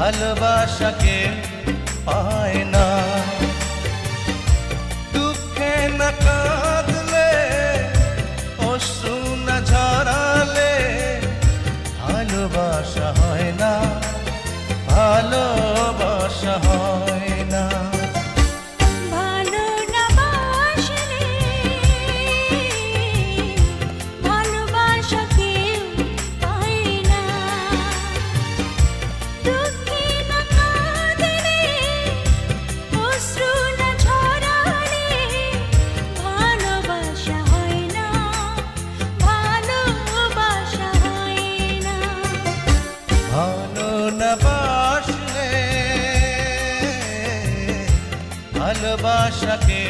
ভালোবাসাকে পায় না। দুঃখে না কাঁদলে, অশ্রু না ঝরালে ভালোবাসা হয় না, ভালোবাসা হয় না। ভালোবাসলে ভালোবাসাকে